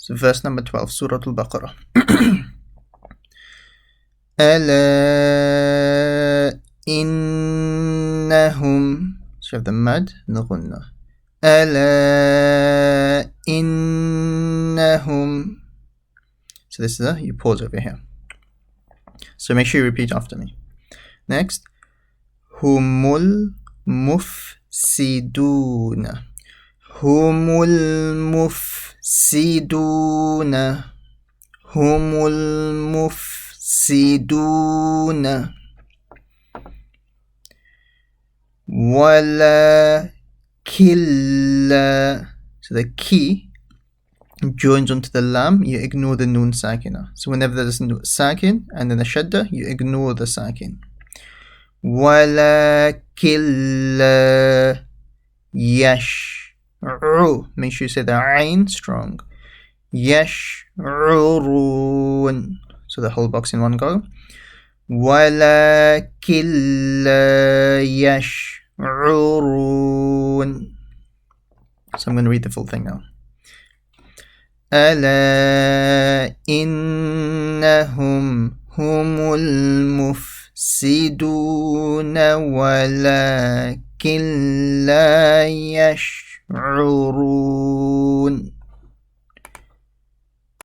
So verse number 12, Surah Baqarah. ألا إنهم. So you have the mad and the ghunna. ألا إنهم. So this is you pause over here. So make sure you repeat after me. Next, humul mufsiduna. Humul mufsiduna. Humul mufsiduna. Wala killa. So the key joins onto the lam, you ignore the noon sakina. So whenever there's a sakin and then a shadda, you ignore the sakin. Wala killa yash'u. Make sure you say the ayn strong. Yash'urun. So the whole box in one go. Wala killa yash'urun. So I'm going to read the full thing now. ألا إنهم هم المفسدون ولكن لا يشعرون.